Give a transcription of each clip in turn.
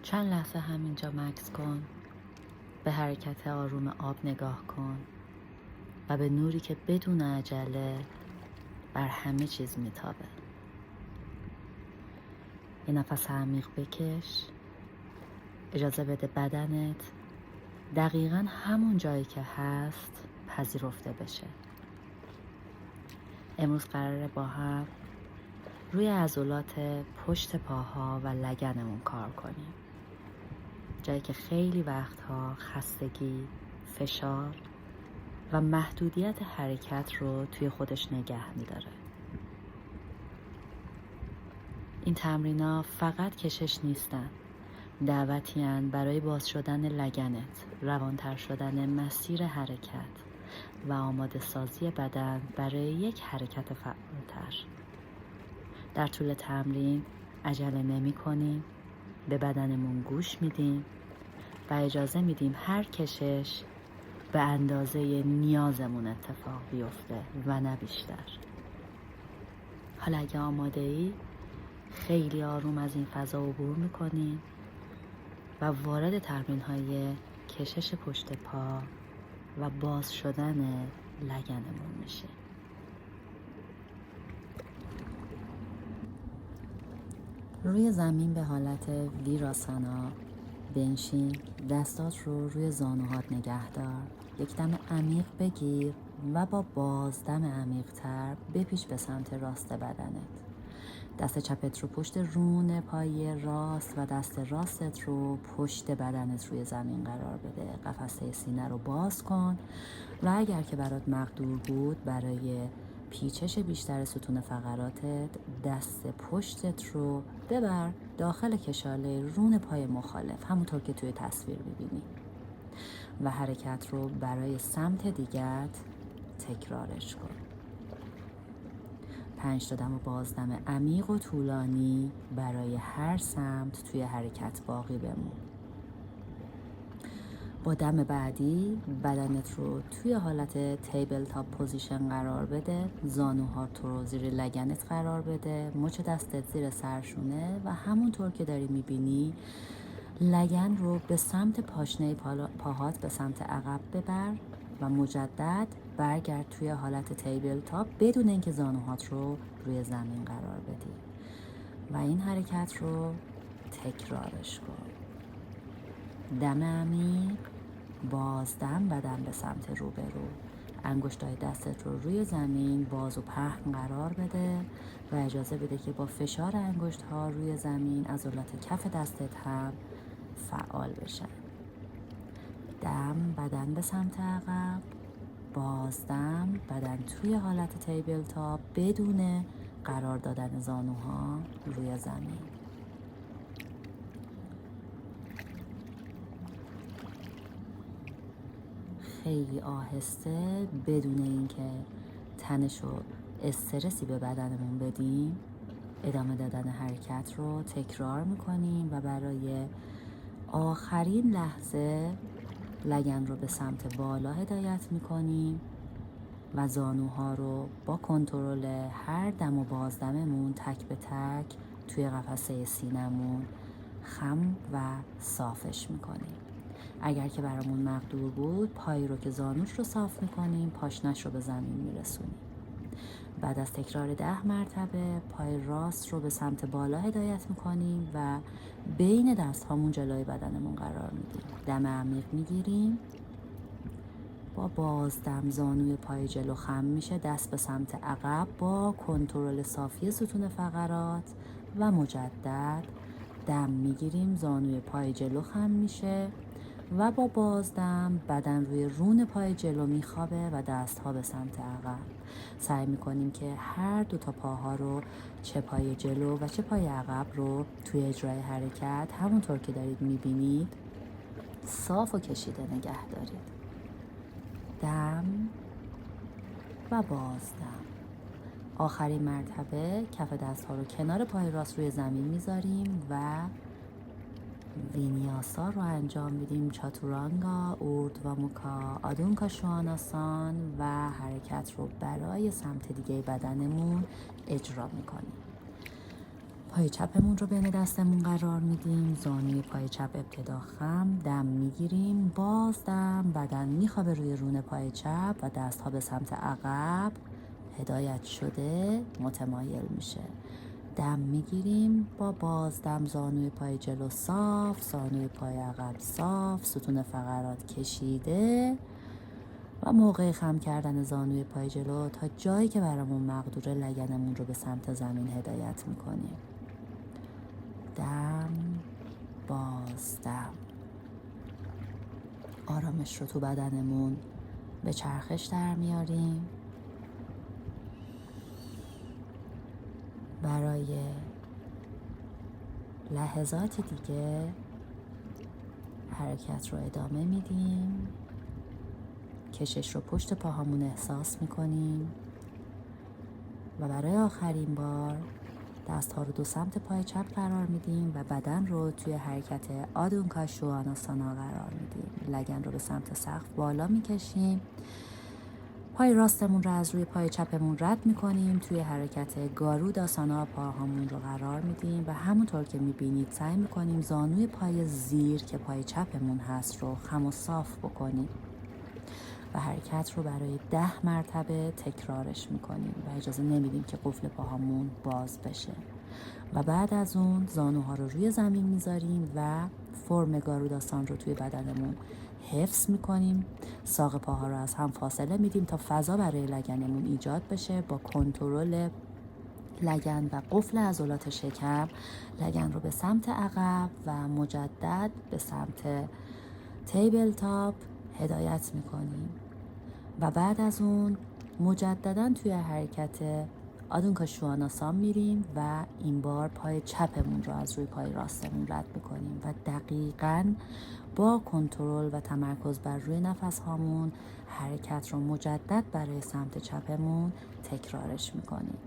چند لحظه همینجا مکث کن. به حرکت آروم آب نگاه کن و به نوری که بدون عجله بر همه چیز میتابه. یه نفس عمیق بکش. اجازه بده بدنت دقیقاً همون جایی که هست پذیرفته بشه. امروز قراره با هم روی عضلات پشت پاها و لگنمون کار کنیم. جایی که خیلی وقتها خستگی، فشار و محدودیت حرکت رو توی خودش نگه میداره. این تمرینا فقط کشش نیستن. دعوتی‌اند برای باز شدن لگنت، روانتر شدن مسیر حرکت و آماده سازی بدن برای یک حرکت فعالتر. در طول تمرین عجله نمی کنیم، به بدنمون گوش میدیم و اجازه میدیم هر کشش به اندازه نیازمون اتفاق بیفته و نه بیشتر. حالا اگه آماده ای خیلی آروم از این فضا عبور میکنیم و وارد تمرین های کشش پشت پا و باز شدن لگنمون میشه. روی زمین به حالت ویراسانا بنشین، دستات رو روی زانوهات نگه دار، یک دم عمیق بگیر و با بازدم عمیق‌تر بپیچ به سمت راست بدنت. دست چپت رو پشت رون پای راست و دست راستت رو پشت بدنت روی زمین قرار بده. قفسه سینه رو باز کن و اگر که برات مقدور بود برای پیچش بیشتر ستون فقراتت دست پشتت رو ببر داخل کشاله رون پای مخالف، همونطور که توی تصویر می‌بینی، و حرکت رو برای سمت دیگت تکرارش کن. 5 دم و بازدم عمیق و طولانی برای هر سمت توی حرکت باقی بمون. با دم بعدی بدنت رو توی حالت تیبل تاپ پوزیشن قرار بده، زانوهات رو زیر لگنت قرار بده، مچ دستت زیر سرشونه و همونطور که داری میبینی لگن رو به سمت پاشنه پاهات به سمت عقب ببر و مجدد برگرد توی حالت تیبل تاپ بدون اینکه زانوهات رو روی زمین قرار بدی و این حرکت رو تکرارش کن. دم عمیق، بازدم و دم به سمت روبرو. انگشتای دستت رو روی زمین باز و پهن قرار بده و اجازه بده که با فشار انگشت ها روی زمین عضلات کف دستت هم فعال بشن. دم، بدن به سمت عقب، بازدم، بدن توی حالت تیبل تاپ بدون قرار دادن زانوها روی زمین. خیلی آهسته بدون اینکه تنش و استرسی به بدنمون بدیم ادامه دادن حرکت رو تکرار میکنیم و برای آخرین لحظه لگن رو به سمت بالا هدایت میکنیم و زانوها رو با کنترل هر دم و بازدممون تک به تک توی قفسه سینمون خم و صافش میکنیم. اگر که برامون مقدور بود پای رو که زانوش رو صاف میکنیم، پاشنش رو به زمین میرسونیم. بعد از تکرار 10 مرتبه پای راست رو به سمت بالا هدایت میکنیم و بین دست هامون جلوی بدنمون قرار میدیم. دم عمیق میگیریم، با بازدم زانوی پای جلو خم میشه، دست به سمت عقب با کنترل صافی ستون فقرات و مجدد دم میگیریم، زانوی پای جلو خم میشه و با بازدم بدن روی رون پای جلو میخوابه و دست ها به سمت عقب. سعی میکنیم که هر دو تا پاها رو، چه پای جلو و چه پای عقب رو توی اجرای حرکت همونطور که دارید میبینید صاف و کشیده نگه دارید. دم و بازدم. آخرین مرتبه کف دست ها رو کنار پای راست روی زمین میذاریم و وینیاسا رو انجام میدیم. چاتورانگا، اوردواموکا، آدونکا شواناسان و حرکت رو برای سمت دیگه بدنمون اجرا میکنیم. پای چپمون رو بین دستمون قرار میدیم. زانوی پای چپ ابتدا خم، دم میگیریم، باز دم، بدن میخوابه روی رون پای چپ و دستها به سمت عقب هدایت شده متمایل میشه. دم میگیریم، با بازدم زانوی پای جلو صاف، زانوی پای عقب صاف، ستون فقرات کشیده و موقع خم کردن زانوی پای جلو تا جایی که برامون مقدوره لگنمون رو به سمت زمین هدایت میکنیم. دم، بازدم. آرامش رو تو بدنمون به چرخش در میاریم. برای لحظاتی دیگه حرکت رو ادامه میدیم. کشش رو پشت پاهامون احساس میکنیم و برای آخرین بار دست‌ها رو دو سمت پای چپ قرار میدیم و بدن رو توی حرکت آدون کاشواناسانا قرار میدیم. لگن رو به سمت سقف بالا میکشیم. پای راستمون رو از روی پای چپمون رد میکنیم. توی حرکت گاروداسانا پاهامون رو قرار میدیم و همونطور که میبینید سعی میکنیم زانوی پای زیر که پای چپمون هست رو خم و صاف بکنیم و حرکت رو برای 10 مرتبه تکرارش میکنیم و اجازه نمیدیم که قفل پاهامون باز بشه. و بعد از اون زانوها رو روی زمین میذاریم و فرم گاروداسان رو توی بدنمون حفظ میکنیم. ساق پاها رو از هم فاصله میدیم تا فضا برای لگنمون ایجاد بشه. با کنترل لگن و قفل عضلات شکم لگن رو به سمت عقب و مجدد به سمت تیبل تاپ هدایت میکنیم و بعد از اون مجددا توی حرکت آدون کاشواناسان میریم و این بار پای چپمون رو از روی پای راستمون رد میکنیم و دقیقاً با کنترل و تمرکز بر روی نفس هامون حرکت رو مجدد برای سمت چپمون تکرارش میکنیم.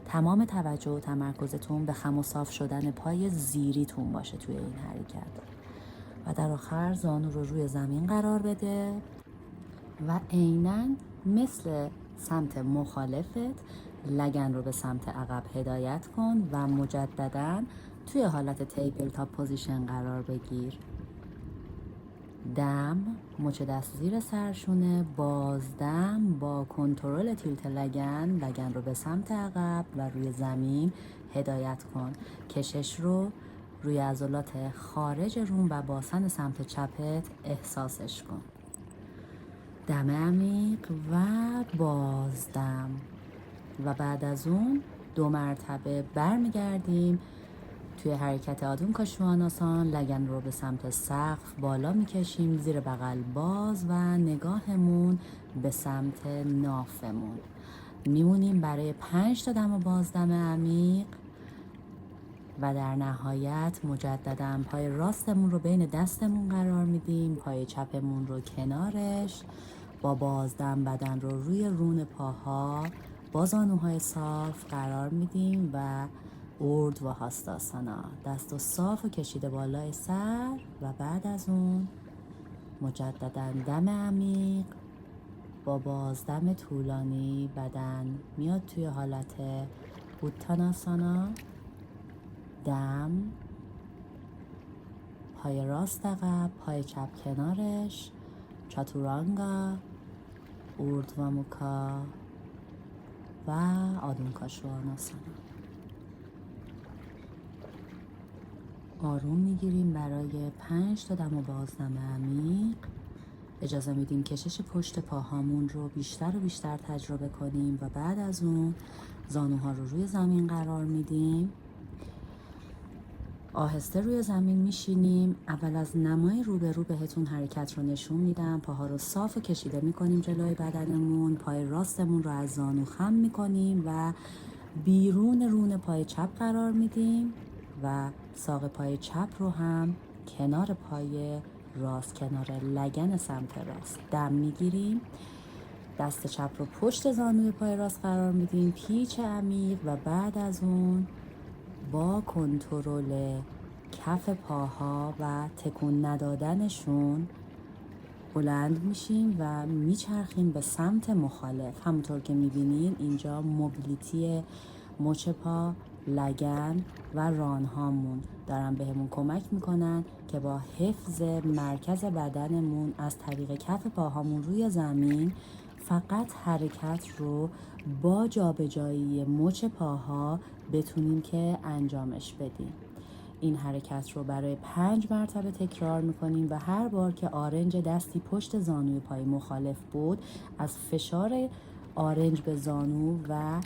تمام توجه و تمرکزتون به خم و صاف شدن پای زیریتون باشه توی این حرکت و در آخر زانو رو روی زمین قرار بده و عیناً مثل سمت مخالفت لگن رو به سمت عقب هدایت کن و مجدداً توی حالت تیبل تاپ پوزیشن قرار بگیر. دم، مچ دست زیر سرشونه، بازدم با کنترل تیلت لگن رو به سمت عقب و روی زمین هدایت کن. کشش رو روی عضلات خارج رون و باسن سمت چپت احساسش کن. دم عمیق و بازدم و بعد از اون 2 مرتبه برمیگردیم توی حرکت آدون کاشواناسان. لگن رو به سمت سقف بالا میکشیم، زیر بغل باز و نگاهمون به سمت نافمون. میمونیم برای 5 تا دم و بازدم عمیق و در نهایت مجددا پای راستمون رو بین دستمون قرار میدیم، پای چپمون رو کنارش. با بازدم بدن رو روی رون پاها با زانوهای صاف قرار میدیم و ارد و هاستاسانا. دست و صاف و کشیده بالای سر و بعد از اون مجددا دم عمیق با بازدم طولانی بدن میاد توی حالت اوتاناسانا. دم، پای راست عقب، پای چپ کنارش، چاتورانگا، اوردواموکا و آدون کاشواناسانا. آروم میگیریم برای 5 تا دم و بازدم عمیق. اجازه میدیم کشش پشت پاهامون رو بیشتر و بیشتر تجربه کنیم و بعد از اون زانوها رو روی زمین قرار میدیم. آهسته روی زمین میشینیم. اول از نمای روبرو بهتون حرکت رو نشون میدم. پاها رو صاف و کشیده میکنیم جلوی بدنمون. پای راستمون رو از زانو خم میکنیم و بیرون رون پای چپ قرار میدیم و ساق پای چپ رو هم کنار پای راست، کنار لگن سمت راست دم میگیریم. دست چپ رو پشت زانوی پای راست قرار میدیم، پیچ عمیق و بعد از اون با کنترل کف پاها و تکون ندادنشون بلند میشیم و میچرخیم به سمت مخالف. همونطور که میبینین اینجا موبیلیتی مچ پا لگن و رانهامون دارن بهمون کمک میکنن که با حفظ مرکز بدنمون از طریق کف پاهامون روی زمین فقط حرکت رو با جابجایی مچ پاها بتونیم که انجامش بدیم. این حرکت رو برای 5 مرتبه تکرار میکنیم و هر بار که آرنج دستی پشت زانوی پای مخالف بود، از فشار آرنج به زانو و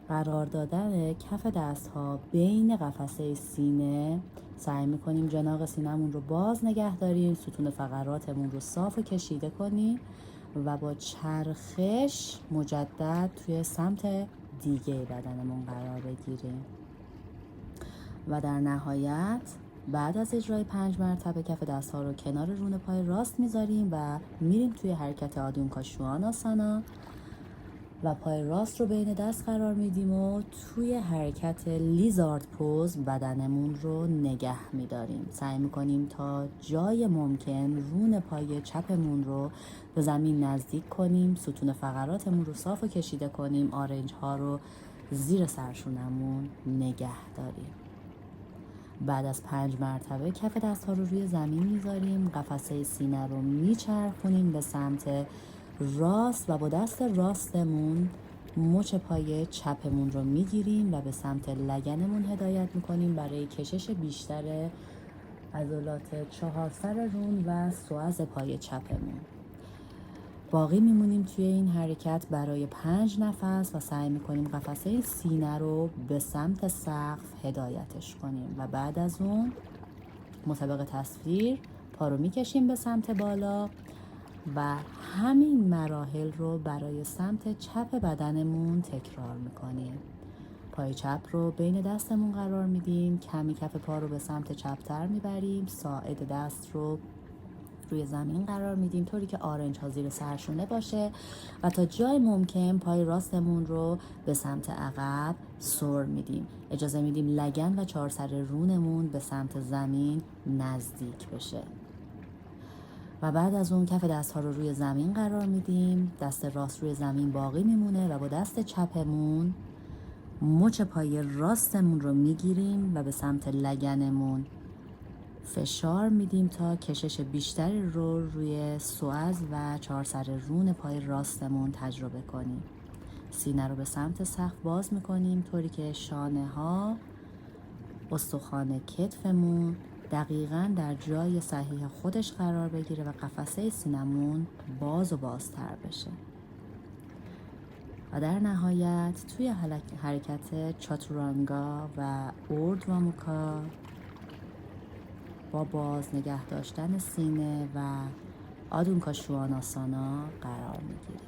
قرار دادن کف دست ها بین قفسه سینه سعی میکنیم جناق سینمون رو باز نگه داریم، ستون فقراتمون رو صاف و کشیده کنیم و با چرخش مجدد توی سمت دیگه بدنمون قرار بگیریم. و در نهایت بعد از اجرای 5 مرتبه کف دست ها رو کنار رون پای راست میذاریم و میریم توی حرکت آدونکا شواناسانا و پای راست رو بین دست قرار میدیم و توی حرکت لیزارد پوز بدنمون رو نگه میداریم. سعی میکنیم تا جای ممکن رون پای چپمون رو به زمین نزدیک کنیم، ستون فقراتمون رو صاف و کشیده کنیم، آرنج ها رو زیر سرشونمون نگه داریم. بعد از 5 مرتبه کف دست ها رو روی زمین میذاریم، قفسه سینه رو میچرخونیم به سمت راست و با دست راستمون مچ پای چپمون رو میگیریم و به سمت لگنمون هدایت میکنیم برای کشش بیشتر عضلات 4 سر رون و سوئز پای چپمون. باقی میمونیم توی این حرکت برای 5 نفس و سعی میکنیم قفسه سینه رو به سمت سقف هدایتش کنیم و بعد از اون مطابق تصویر پا رو میکشیم به سمت بالا و همین مراحل رو برای سمت چپ بدنمون تکرار میکنیم. پای چپ رو بین دستمون قرار میدیم، کمی کف پا رو به سمت چپتر میبریم، ساعد دست رو روی زمین قرار میدیم طوری که آرنج ها زیر سرشونه باشه و تا جای ممکن پای راستمون رو به سمت عقب سر میدیم. اجازه میدیم لگن و 4 سر رونمون به سمت زمین نزدیک بشه و بعد از اون کف دست ها رو روی زمین قرار میدیم، دست راست روی زمین باقی میمونه و با دست چپمون مچ پای راستمون رو میگیریم و به سمت لگنمون فشار میدیم تا کشش بیشتری رو روی سوئز و 4 سر رون پای راستمون تجربه کنیم. سینه رو به سمت سقف باز میکنیم طوری که شانه ها، استخوان کتفمون دقیقاً در جای صحیح خودش قرار بگیره و قفسه سینمون باز و بازتر بشه. و در نهایت توی حرکت چاتورانگا و اوردواموکا با باز نگه داشتن سینه و آدونکا شواناسانا قرار میگیریم.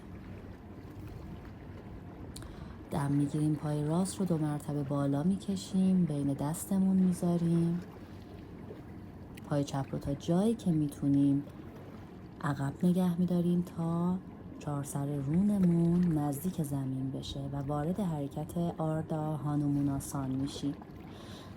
دم میگیریم، پای راست رو 2 مرتبه بالا میکشیم، بین دستمون میذاریم، پای چپ رو تا جایی که میتونیم عقب نگه میداریم تا 4 سر رونمون نزدیک زمین بشه و وارد حرکت آردا هانوموناسان میشیم.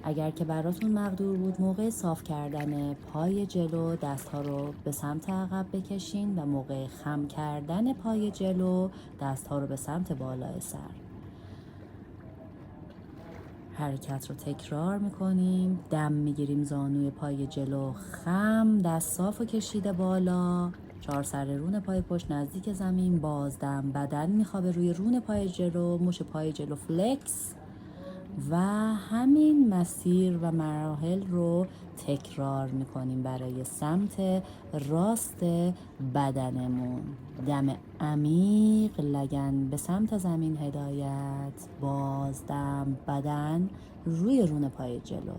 اگر که براتون مقدور بود موقع صاف کردن پای جلو دست ها رو به سمت عقب بکشین و موقع خم کردن پای جلو دست ها رو به سمت بالای سر. حرکت رو تکرار میکنیم. دم میگیریم، زانوی پای جلو خم، دست صاف و کشیده بالا، 4 سر رون پای پشت نزدیک زمین، بازدم، بدن میخوابه روی رون پای جلو، مش پای جلو فلکس و همین مسیر و مراحل رو تکرار میکنیم برای سمت راست بدنمون. دم عمیق، لگن به سمت زمین هدایت، بازدم، بدن روی رون پای جلو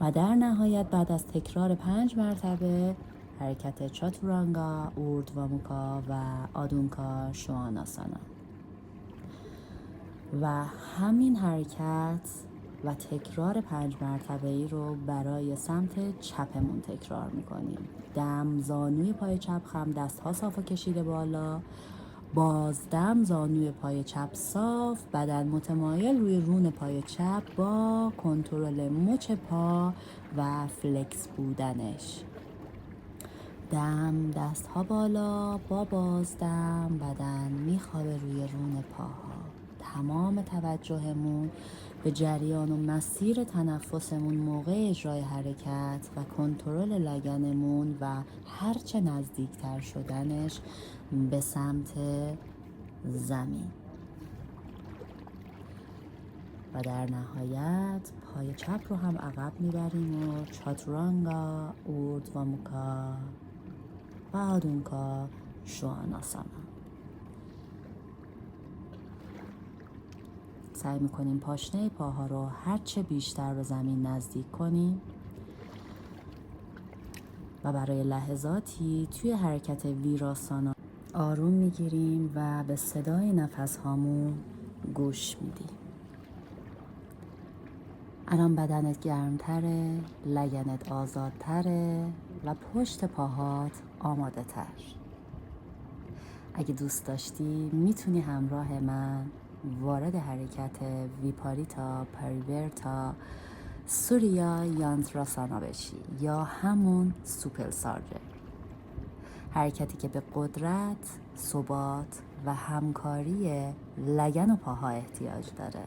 و در نهایت بعد از تکرار 5 مرتبه حرکت چاتورانگا، اوردواموکا و آدونکا شواناسانا. و همین حرکت و تکرار 5 مرتبه‌ای رو برای سمت چپمون تکرار میکنیم. دم، زانوی پای چپ خم، دست ها صاف و کشیده بالا، بازدم، زانوی پای چپ صاف، بدن متمایل روی رون پای چپ با کنترل مچ پا و فلکس بودنش. دم، دست ها بالا، با بازدم بدن میخوابه روی رون پاها. تمام توجهمون به جریان و مسیر تنفسمون موقع اجرای حرکت و کنترل لگنمون و هرچه نزدیکتر شدنش به سمت زمین. و در نهایت پای چپ رو هم عقب میبریم و چاتورانگا اوردواموکا و آدونکا شواناسانا. سعی میکنیم پاشنه پاها رو هرچه بیشتر به زمین نزدیک کنیم و برای لحظاتی توی حرکت ویراسانا آروم میگیریم و به صدای نفس هامون گوش میدیم. الان بدنت گرمتره، لگنت آزادتره و پشت پاهات آماده تر. اگه دوست داشتی میتونی همراه من وارد حرکت ویپاریتا پریورتا سوریا یانتراسانا بشی یا همون سوپل سارجه. حرکتی که به قدرت، ثبات و همکاری لگن و پاها احتیاج داره.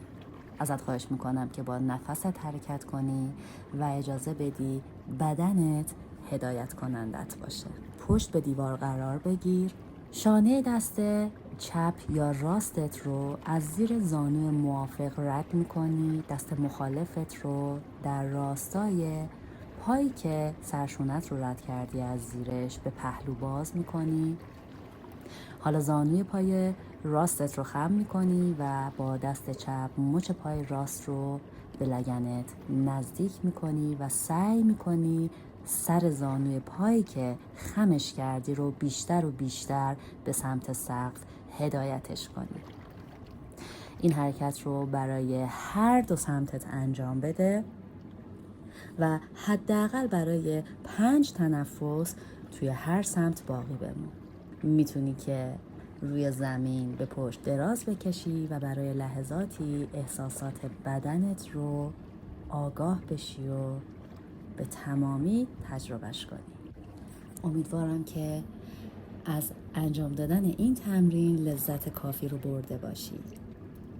ازت خواهش میکنم که با نفست حرکت کنی و اجازه بدی بدنت هدایت کنندت باشه. پشت به دیوار قرار بگیر. شانه دست چپ یا راستت رو از زیر زانو موافق رد میکنی. دست مخالفت رو در راستای پایی که سرشونت رو رد کردی از زیرش به پهلو باز میکنی. حالا زانوی پای راستت رو خم میکنی و با دست چپ مچ پای راست رو به لگنت نزدیک میکنی و سعی میکنی سر زانوی پایی که خمش کردی رو بیشتر و بیشتر به سمت سقف هدایتش کنی. این حرکت رو برای هر دو سمتت انجام بده و حداقل برای 5 تنفس توی هر سمت باقی بمون. میتونی که روی زمین به پشت دراز بکشی و برای لحظاتی احساسات بدنت رو آگاه بشی و به تمامی تجربهش کنی. امیدوارم که از انجام دادن این تمرین لذت کافی رو برده باشی.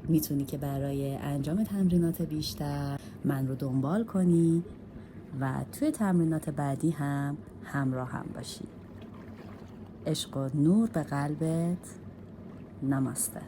میتونی که برای انجام تمرینات بیشتر من رو دنبال کنی و توی تمرینات بعدی هم همراه هم باشی. عشق و نور به قلبت. نماسته.